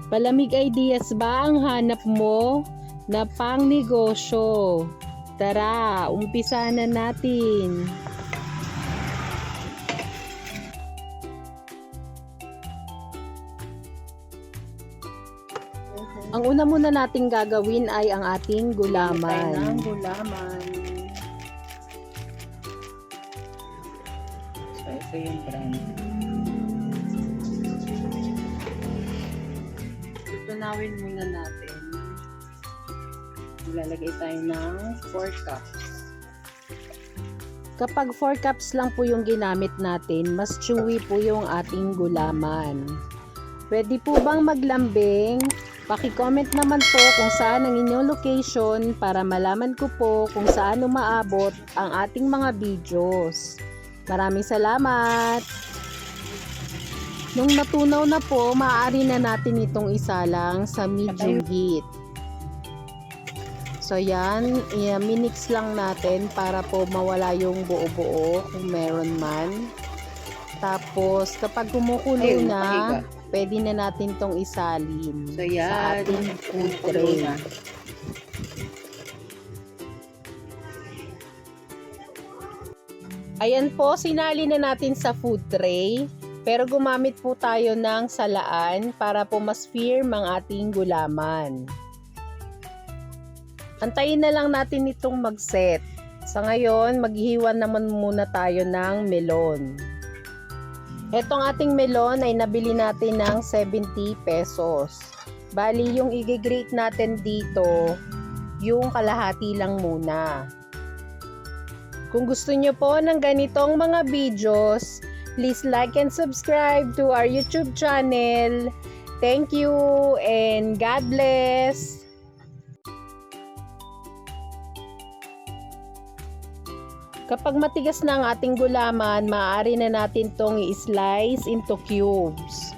Palamig ideas ba ang hanap mo na pang negosyo? Tara, umpisa na natin. Ang una muna nating gagawin ay ang ating gulaman. Ng gulaman. So, ito yung brand. Tunawin muna natin. Ilalagay tayo ng 4 cups. Kapag 4 cups lang po yung ginamit natin, mas chewy po yung ating gulaman. Pwede po bang maglambing? Paki-comment naman po kung saan ang inyong location para malaman ko po kung saan umaabot ang ating mga videos. Maraming salamat! Nung natunaw na po, maaari na natin itong isalang sa medium heat. So yan, minix lang natin para po mawala yung buo-buo kung meron man. Tapos kapag kumukulo na, pwede na natin tong isalin So yan, sa ating food tray. Ayan po, sinali na natin sa food tray. Pero gumamit po tayo ng salaan para po mas firm ang ating gulaman. Antayin na lang natin itong mag-set. Sa ngayon, maghihiwan naman muna tayo ng melon. Etong ating melon ay nabili natin ng 70 pesos. Bali, yung i-grate natin dito, yung kalahati lang muna. Kung gusto nyo po ng ganitong mga videos, please like and subscribe to our YouTube channel. Thank you and God bless! Kapag matigas na ang ating gulaman, maaari na natin itong i-slice into cubes.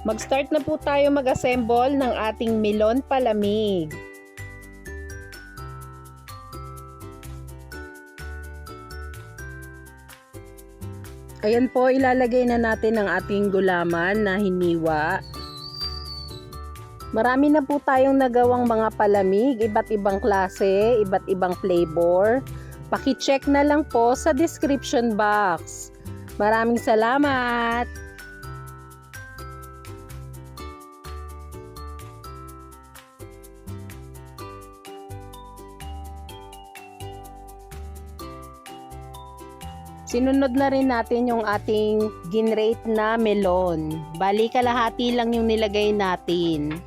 Mag-start na po tayo mag-assemble ng ating melon palamig. Ayan po, ilalagay na natin ang ating gulaman na hiniwa. Marami na po tayong nagawang mga palamig, iba't ibang klase, iba't ibang flavor. Paki-check na lang po sa description box. Maraming salamat! Sinunod na rin natin yung ating ginrate na melon. Bali, kalahati lang yung nilagay natin.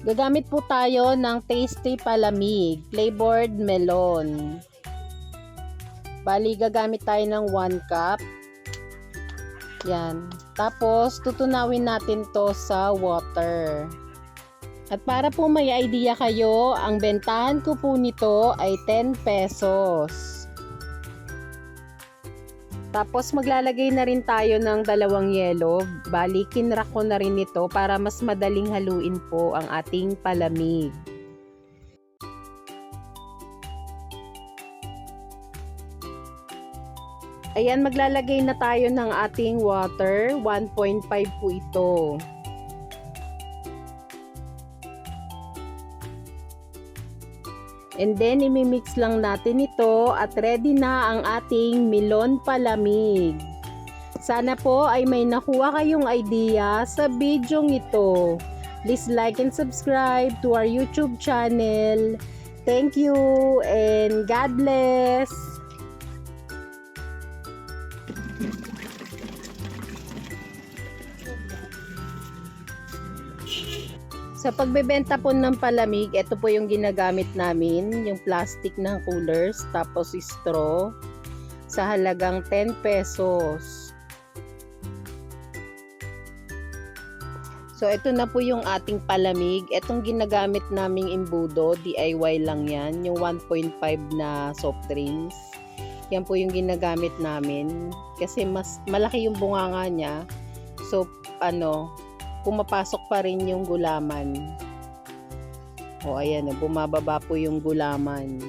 Gagamit po tayo ng Tasty Palamig, flavored melon. Bali, gagamit tayo ng 1 cup. Yan. Tapos, tutunawin natin to sa water. At para po may idea kayo, ang bentahan ko po nito ay 10 pesos. Tapos, maglalagay na rin tayo ng 2 yelo. Bali, kinrak ko na rin ito para mas madaling haluin po ang ating palamig. Ayan, maglalagay na tayo ng ating water. 1.5 po ito. And then, imimix lang natin ito at ready na ang ating melon palamig. Sana po ay may nakuha kayong idea sa bidyong ito. Please like and subscribe to our YouTube channel. Thank you and God bless! Sa pagbebenta po ng palamig, ito po yung ginagamit namin, yung plastic na coolers, tapos straw, sa halagang 10 pesos. So, ito na po yung ating palamig. Itong ginagamit naming imbudo, DIY lang yan. Yung 1.5 na soft drinks. Yan po yung ginagamit namin. Kasi mas malaki yung bunganga niya. So, pumapasok pa rin yung gulaman. O, ayan, bumababa po yung gulaman.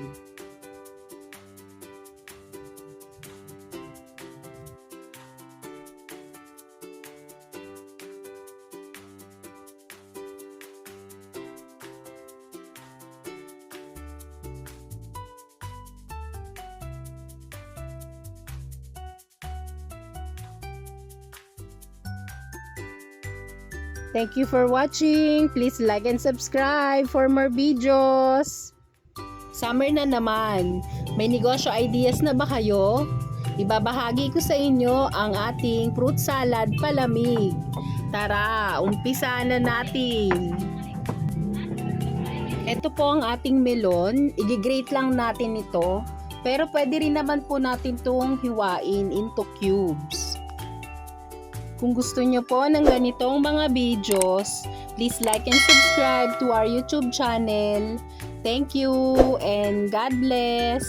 Thank you for watching. Please like and subscribe for more videos. Summer na naman. May negosyo ideas na ba kayo? Ibabahagi ko sa inyo ang ating fruit salad palamig. Tara, umpisa na natin. Ito po ang ating melon. I-grate lang natin ito. Pero pwede rin naman po natin itong hiwain into cubes. Kung gusto nyo po ng ganitong mga videos, please like and subscribe to our YouTube channel. Thank you and God bless!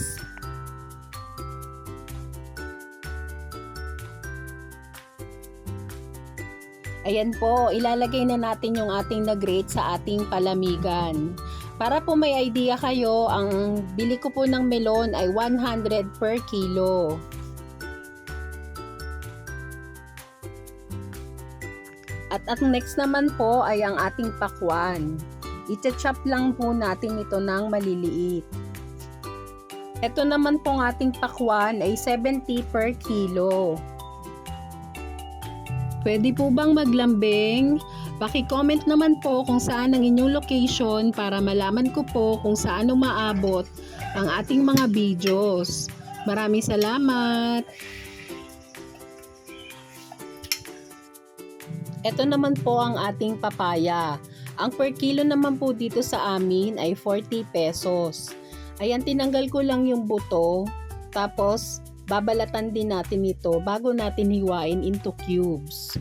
Ayan po, ilalagay na natin yung ating na-grate sa ating palamigan. Para po may idea kayo, ang bili ko po ng melon ay 100 per kilo. At ang next naman po ay ang ating pakwan. I-chop lang po natin ito ng maliliit. Ito naman pong ating pakwan ay 70 per kilo. Pwede po bang maglambing? Paki-comment naman po kung saan ang inyong location para malaman ko po kung saan umaabot ang ating mga videos. Maraming salamat! Ito naman po ang ating papaya. Ang per kilo naman po dito sa amin ay 40 pesos. Ayan, tinanggal ko lang yung buto. Tapos, babalatan din natin ito bago natin hiwain into cubes.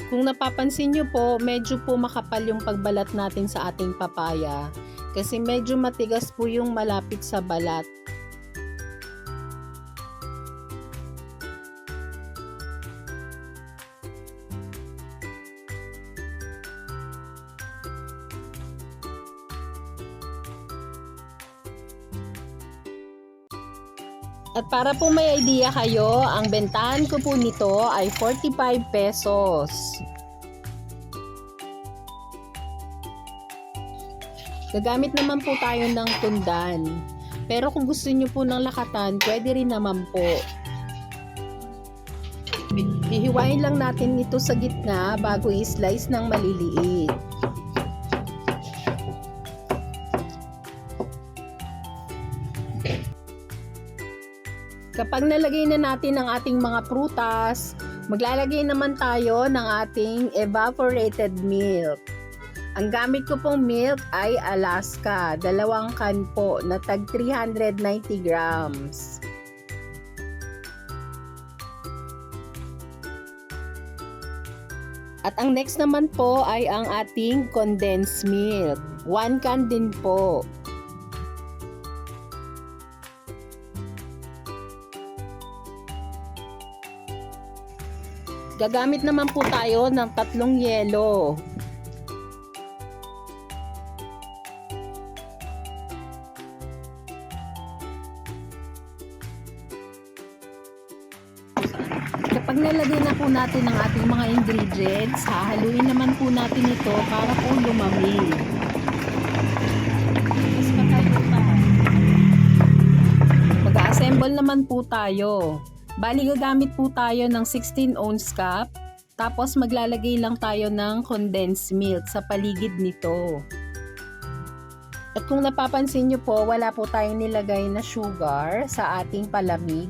Kung napapansin nyo po, medyo po makapal yung pagbalat natin sa ating papaya. Kasi medyo matigas po yung malapit sa balat. At para po may idea kayo, ang bentahan ko po nito ay 45 pesos. Gagamit naman po tayo ng tundan. Pero kung gusto niyo po ng lakatan, pwede rin naman po. Hihiwain lang natin ito sa gitna bago i-slice ng maliliit. Kapag nalagay na natin ang ating mga prutas, maglalagay naman tayo ng ating evaporated milk. Ang gamit ko pong milk ay Alaska, 2 can po na tag 390 grams. At ang next naman po ay ang ating condensed milk, 1 can din po. Gagamit naman po tayo ng 3 yelo. Kapag nalagay na po natin ang ating mga ingredients, hahaluin naman po natin ito para po lumamig. Mag-assemble naman po tayo. Bali, gagamit po tayo ng 16 ounce cup. Tapos maglalagay lang tayo ng condensed milk sa paligid nito. At kung napapansin nyo po, wala po tayong nilagay na sugar sa ating palamig.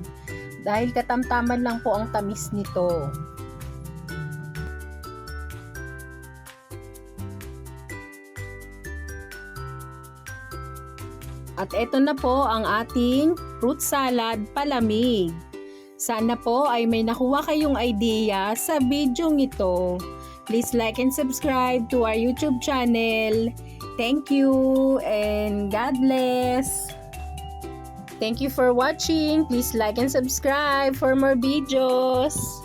Dahil katamtaman lang po ang tamis nito. At eto na po ang ating fruit salad palamig. Sana po ay may nakuha kayong idea sa video ito. Please like and subscribe to our YouTube channel. Thank you and God bless. Thank you for watching. Please like and subscribe for more videos.